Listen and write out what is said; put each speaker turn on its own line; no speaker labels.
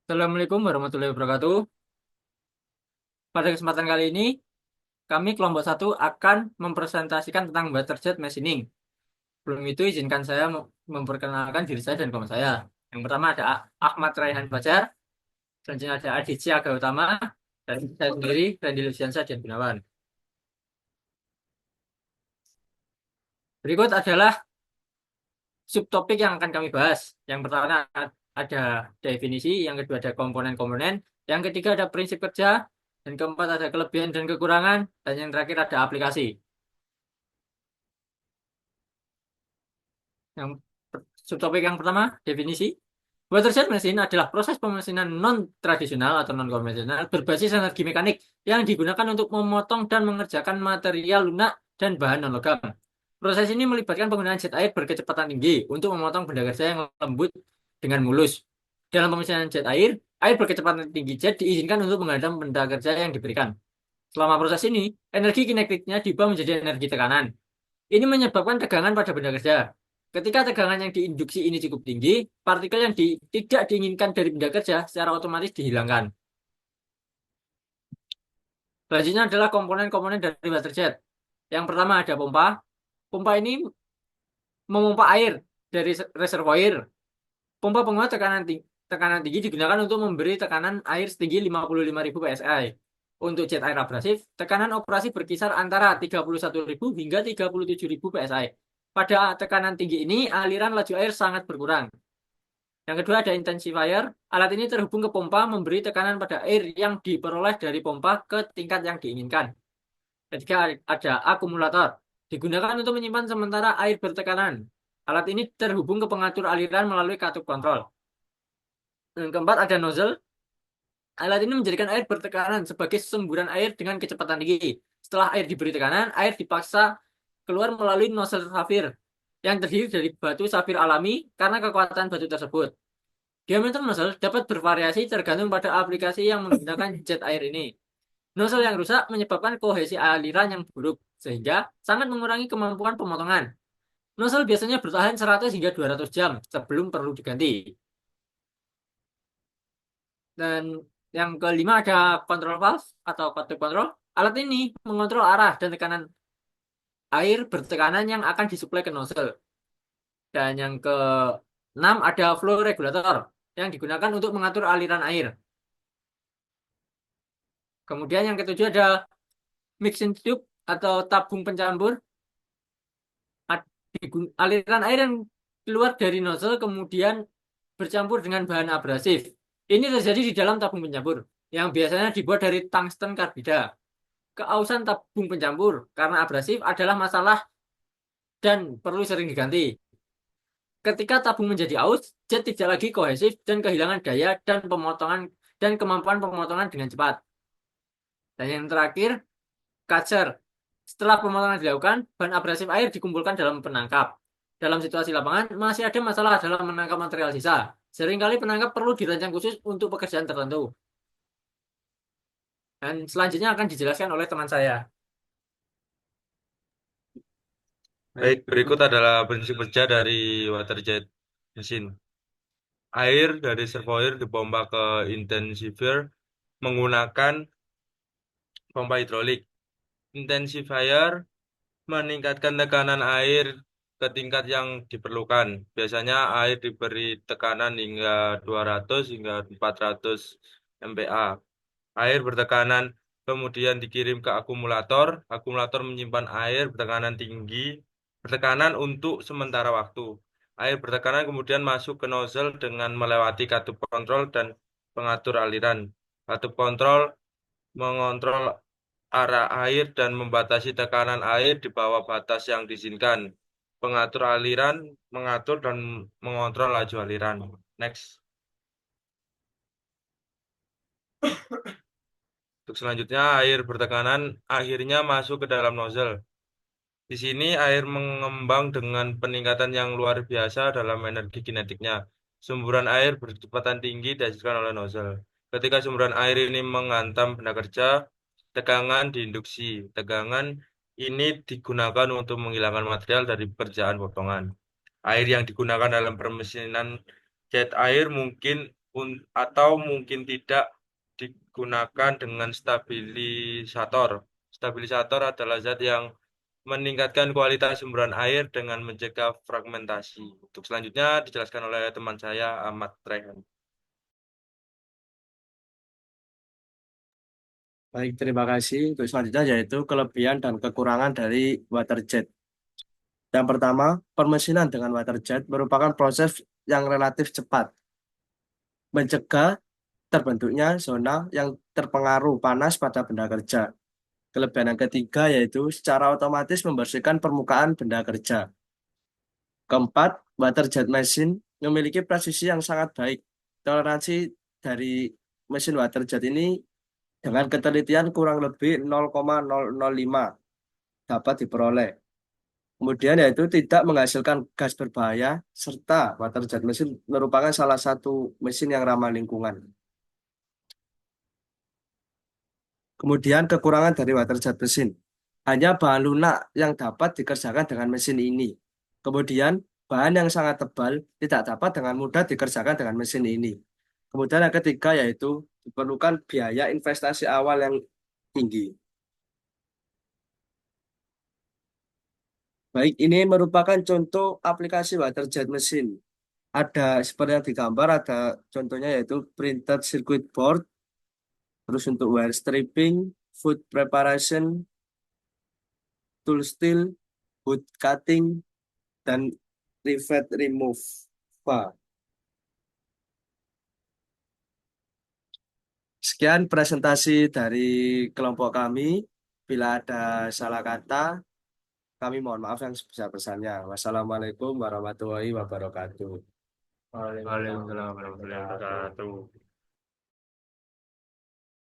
Assalamualaikum warahmatullahi wabarakatuh. Pada kesempatan kali ini, kami kelompok satu akan mempresentasikan tentang water jet machining. Sebelum itu, izinkan saya memperkenalkan diri saya dan kelompok saya. Yang pertama ada Ahmad Raihan Fajar, selanjutnya ada Aditya Gautama, dan saya sendiri, Randy Luciansa dan Gunawan. Berikut adalah subtopik yang akan kami bahas. Yang pertama ada definisi, yang kedua ada komponen-komponen, yang ketiga ada prinsip kerja, dan keempat ada kelebihan dan kekurangan, dan yang terakhir ada aplikasi. Yang subtopik yang pertama, definisi. Watershed mesin adalah proses pemesinan non-tradisional atau non-konvensional berbasis energi mekanik yang digunakan untuk memotong dan mengerjakan material lunak dan bahan non-logam. Proses ini melibatkan penggunaan jet air berkecepatan tinggi untuk memotong benda kerja yang lembut dengan mulus. Dalam pemesinan jet air, air berkecepatan tinggi jet diizinkan untuk menghadam benda kerja yang diberikan. Selama proses ini, energi kinetiknya diubah menjadi energi tekanan. Ini menyebabkan tegangan pada benda kerja. Ketika tegangan yang diinduksi ini cukup tinggi, partikel yang tidak diinginkan dari benda kerja secara otomatis dihilangkan. Selanjutnya adalah komponen-komponen dari water jet. Yang pertama ada pompa. Pompa ini memompa air dari reservoir. Pompa penguat tekanan tinggi digunakan untuk memberi tekanan air setinggi 55.000 psi. Untuk jet air abrasif, tekanan operasi berkisar antara 31.000 hingga 37.000 psi. Pada tekanan tinggi ini, aliran laju air sangat berkurang. Yang kedua ada intensifier. Alat ini terhubung ke pompa memberi tekanan pada air yang diperoleh dari pompa ke tingkat yang diinginkan. Ketiga ada akumulator. Digunakan untuk menyimpan sementara air bertekanan. Alat ini terhubung ke pengatur aliran melalui katup kontrol. Yang keempat ada nozzle. Alat ini menjadikan air bertekanan sebagai semburan air dengan kecepatan tinggi. Setelah air diberi tekanan, air dipaksa keluar melalui nozzle safir yang terdiri dari batu safir alami karena kekuatan batu tersebut. Diameter nozzle dapat bervariasi tergantung pada aplikasi yang menggunakan jet air ini. Nozzle yang rusak menyebabkan kohesi aliran yang buruk, sehingga sangat mengurangi kemampuan pemotongan. Nozzle biasanya bertahan 100 hingga 200 jam sebelum perlu diganti. Dan yang kelima ada kontrol valve atau katup kontrol. Alat ini mengontrol arah dan tekanan air bertekanan yang akan disuplai ke nozzle. Dan yang keenam ada flow regulator yang digunakan untuk mengatur aliran air. Kemudian yang ketujuh ada mixing tube atau tabung pencampur. Aliran air yang keluar dari nozzle kemudian bercampur dengan bahan abrasif. Ini terjadi di dalam tabung pencampur yang biasanya dibuat dari tungsten karbida. Keausan tabung pencampur karena abrasif adalah masalah dan perlu sering diganti. Ketika tabung menjadi aus, jet tidak lagi kohesif dan kehilangan daya dan pemotongan dan kemampuan pemotongan dengan cepat. Dan yang terakhir, catcher. Setelah pemotongan dilakukan, bahan abrasif air dikumpulkan dalam penangkap. Dalam situasi lapangan, masih ada masalah dalam menangkap material sisa. Seringkali penangkap perlu dirancang khusus untuk pekerjaan tertentu. Dan selanjutnya akan dijelaskan oleh teman saya.
Baik, berikut adalah prinsip kerja dari water jet mesin. Air dari reservoir dipompa ke intensifier menggunakan pompa hidrolik. Intensifier meningkatkan tekanan air ke tingkat yang diperlukan. Biasanya air diberi tekanan hingga 200 hingga 400 MPa. Air bertekanan kemudian dikirim ke akumulator. Akumulator menyimpan air bertekanan untuk sementara waktu. Air bertekanan kemudian masuk ke nozzle dengan melewati katup kontrol dan pengatur aliran. Katup kontrol mengontrol arah air dan membatasi tekanan air di bawah batas yang diizinkan. Pengatur aliran mengatur dan mengontrol laju aliran. Next. Untuk selanjutnya, air bertekanan akhirnya masuk ke dalam nozzle. Di sini air mengembang dengan peningkatan yang luar biasa dalam energi kinetiknya. Semburan air berkecepatan tinggi dihasilkan oleh nozzle. Ketika semburan air ini menghantam benda kerja, tegangan diinduksi. Tegangan ini digunakan untuk menghilangkan material dari pekerjaan potongan. Air yang digunakan dalam permesinan jet air mungkin atau mungkin tidak digunakan dengan stabilisator. Stabilisator adalah zat yang meningkatkan kualitas semburan air dengan mencegah fragmentasi. Untuk selanjutnya dijelaskan oleh teman saya Ahmad Rehan.
Baik, terima kasih. Untuk selanjutnya yaitu kelebihan dan kekurangan dari water jet. Yang pertama, permesinan dengan water jet merupakan proses yang relatif cepat, mencegah terbentuknya zona yang terpengaruh panas pada benda kerja. Kelebihan yang ketiga yaitu secara otomatis membersihkan permukaan benda kerja. Keempat, water jet mesin memiliki presisi yang sangat baik. Toleransi dari mesin water jet ini dengan ketelitian kurang lebih 0,005 dapat diperoleh. Kemudian yaitu tidak menghasilkan gas berbahaya serta water jet mesin merupakan salah satu mesin yang ramah lingkungan. Kemudian kekurangan dari water jet mesin. Hanya bahan lunak yang dapat dikerjakan dengan mesin ini. Kemudian bahan yang sangat tebal tidak dapat dengan mudah dikerjakan dengan mesin ini. Kemudian yang ketiga yaitu diperlukan biaya investasi awal yang tinggi. Baik, ini merupakan contoh aplikasi water jet mesin. Ada seperti yang digambar, ada contohnya yaitu printed circuit board, terus untuk wire stripping, food preparation, tool steel, wood cutting, dan rivet remove. Wah, sekian presentasi dari kelompok kami. Bila ada salah kata, kami mohon maaf yang sebesar-besarnya. Wassalamualaikum warahmatullahi wabarakatuh.
Waalaikumsalam warahmatullahi wabarakatuh.
Wabarakatuh.